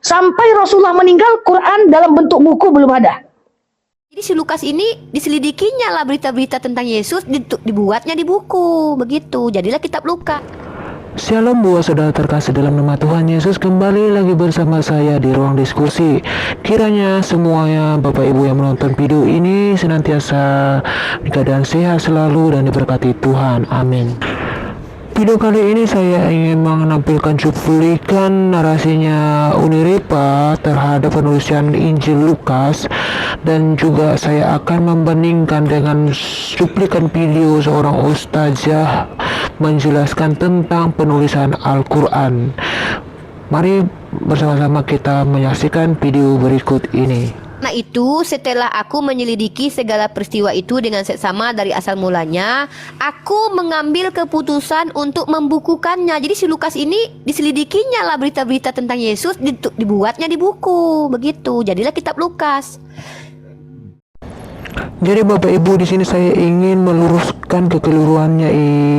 Sampai Rasulullah meninggal, Quran dalam bentuk buku belum ada. Jadi si Lukas ini diselidikinya lah berita-berita tentang Yesus, dibuatnya di buku, begitu. Jadilah kitab Lukas. Shalom buat saudara terkasih dalam nama Tuhan Yesus, kembali lagi bersama saya di ruang diskusi. Kiranya semuanya Bapak Ibu yang menonton video ini senantiasa di keadaan sehat selalu dan diberkati Tuhan. Amin. Video kali ini saya ingin menampilkan cuplikan narasinya Uniripa terhadap penulisan Injil Lukas, dan juga saya akan membandingkan dengan cuplikan video seorang ustazah menjelaskan tentang penulisan Al-Quran. Mari bersama-sama kita menyaksikan video berikut ini. Nah itu setelah aku menyelidiki segala peristiwa itu dengan seksama dari asal mulanya, aku mengambil keputusan untuk membukukannya. Jadi si Lukas ini diselidikinya lah berita-berita tentang Yesus, dibuatnya di buku, begitu. Jadilah kitab Lukas. Jadi Bapak Ibu, di sini saya ingin meluruskan kekeliruannya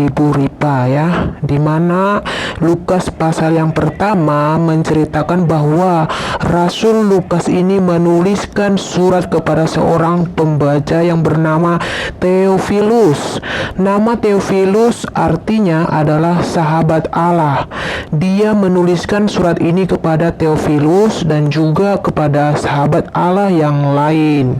Ibu Ripa ya, di mana Lukas pasal yang pertama menceritakan bahwa Rasul Lukas ini menuliskan surat kepada seorang pembaca yang bernama Theophilus. Nama Theophilus artinya adalah sahabat Allah. Dia menuliskan surat ini kepada Theophilus dan juga kepada sahabat Allah yang lain.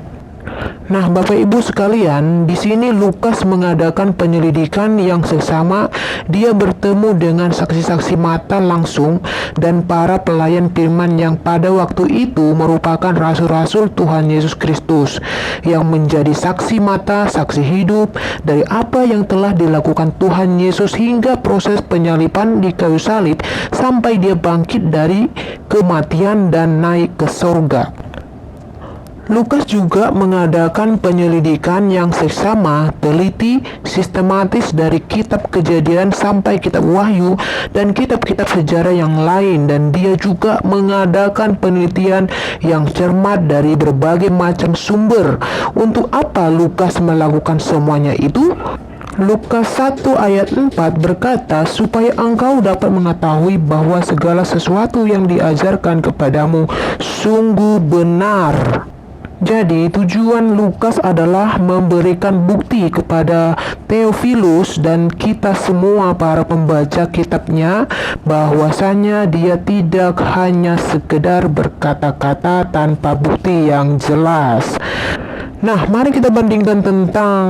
Nah, Bapak Ibu sekalian, di sini Lukas mengadakan penyelidikan yang seksama. Dia bertemu dengan saksi-saksi mata langsung dan para pelayan firman yang pada waktu itu merupakan rasul-rasul Tuhan Yesus Kristus yang menjadi saksi mata, saksi hidup dari apa yang telah dilakukan Tuhan Yesus hingga proses penyaliban di kayu salib sampai dia bangkit dari kematian dan naik ke sorga. Lukas juga mengadakan penyelidikan yang seksama, teliti, sistematis dari kitab Kejadian sampai kitab Wahyu dan kitab-kitab sejarah yang lain, dan dia juga mengadakan penelitian yang cermat dari berbagai macam sumber. Untuk apa Lukas melakukan semuanya itu? Lukas 1 ayat 4 berkata, supaya engkau dapat mengetahui bahwa segala sesuatu yang diajarkan kepadamu sungguh benar. Jadi tujuan Lukas adalah memberikan bukti kepada Theophilus dan kita semua para pembaca kitabnya bahwasanya dia tidak hanya sekedar berkata-kata tanpa bukti yang jelas. Nah, mari kita bandingkan tentang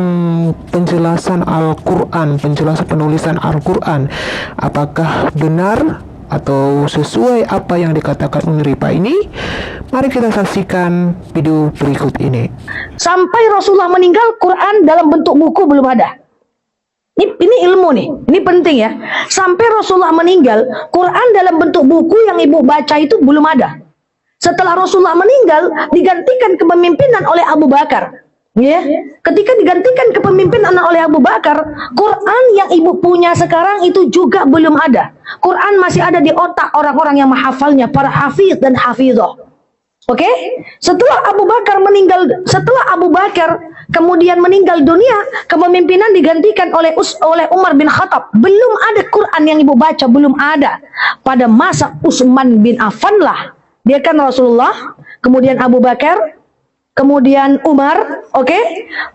penjelasan Al-Quran, penjelasan penulisan Al-Quran. Apakah benar atau sesuai apa yang dikatakan Uniripa ini? Mari kita saksikan video berikut ini. Sampai Rasulullah meninggal, Quran dalam bentuk buku belum ada. Ini ilmu nih, ini penting ya. Sampai Rasulullah meninggal, Quran dalam bentuk buku yang ibu baca itu belum ada. Setelah Rasulullah meninggal, digantikan kepemimpinan oleh Abu Bakar. Ya, ketika digantikan kepemimpinan oleh Abu Bakar, Quran yang ibu punya sekarang itu juga belum ada. Quran masih ada di otak orang-orang yang menghafalnya, para hafiz dan hafizah. Oke? Setelah Abu Bakar kemudian meninggal dunia, kepemimpinan digantikan oleh Umar bin Khattab. Belum ada Quran yang ibu baca, belum ada. Pada masa Utsman bin Affan lah. Dia kan Rasulullah, kemudian Abu Bakar, kemudian Umar, oke?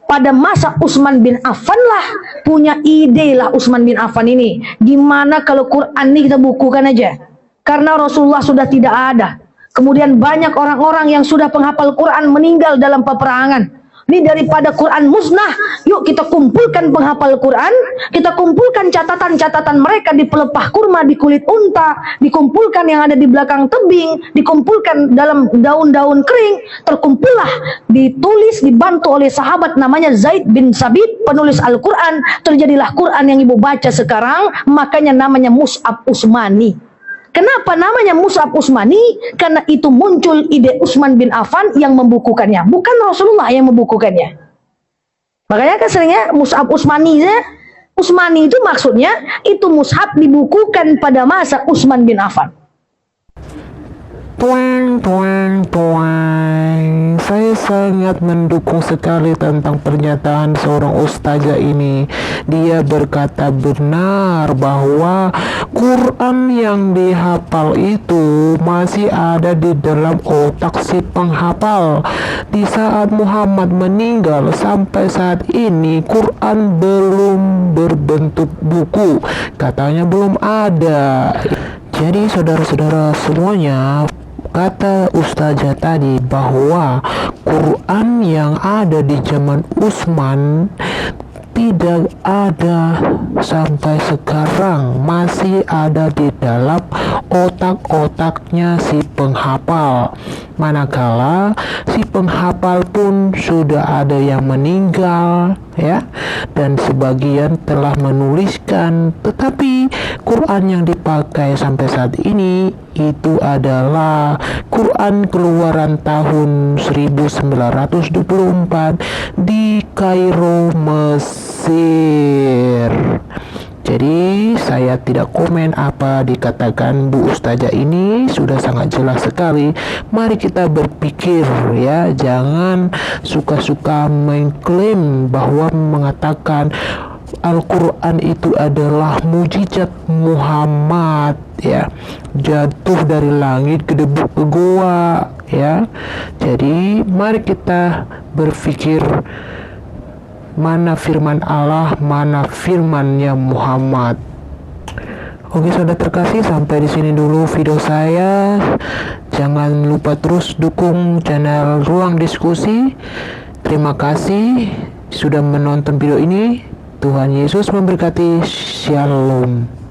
Pada masa Utsman bin Affan lah punya ide lah Utsman bin Affan ini. Gimana kalau Quran ini kita bukukan aja? Karena Rasulullah sudah tidak ada. Kemudian banyak orang-orang yang sudah penghafal Quran meninggal dalam peperangan. Ini daripada Quran musnah, yuk kita kumpulkan penghafal Quran, kita kumpulkan catatan-catatan mereka di pelepah kurma, di kulit unta, dikumpulkan yang ada di belakang tebing, dikumpulkan dalam daun-daun kering, terkumpullah, ditulis, dibantu oleh sahabat namanya Zaid bin Sabit, penulis Al-Quran, terjadilah Quran yang ibu baca sekarang, makanya namanya Mushaf Utsmani. Kenapa namanya Mushaf Utsmani? Karena itu muncul ide Utsman bin Affan yang membukukannya, bukan Rasulullah yang membukukannya. Makanya kan seringnya Mushaf Utsmani ya. Utsmani itu maksudnya itu mushaf dibukukan pada masa Utsman bin Affan. Tuang. Saya sangat mendukung sekali tentang pernyataan seorang ustazah ini. Dia berkata benar bahwa Quran yang dihafal itu masih ada di dalam otak si penghafal. Di saat Muhammad meninggal sampai saat ini Quran belum berbentuk buku, katanya belum ada. Jadi saudara-saudara semuanya, kata Ustazah tadi bahwa Quran yang ada di zaman Utsman tidak ada sampai sekarang, masih ada di dalam otak-otaknya si penghafal. Manakala si penghafal pun sudah ada yang meninggal ya, dan sebagian telah menuliskan, tetapi Quran yang dipakai sampai saat ini itu adalah Quran keluaran tahun 1924 di Kairo, Mesir. Jadi saya tidak komen apa dikatakan Bu Ustazah ini, sudah sangat jelas sekali. Mari kita berpikir ya, jangan suka-suka mengklaim bahwa mengatakan Al-Quran itu adalah mujizat Muhammad ya, jatuh dari langit ke debu ke goa ya. Jadi mari kita berpikir mana firman Allah, mana firmannya Muhammad. Oke saudara terkasih, sampai di sini dulu video saya. Jangan lupa terus dukung channel Ruang Diskusi. Terima kasih sudah menonton video ini. Tuhan Yesus memberkati. Shalom.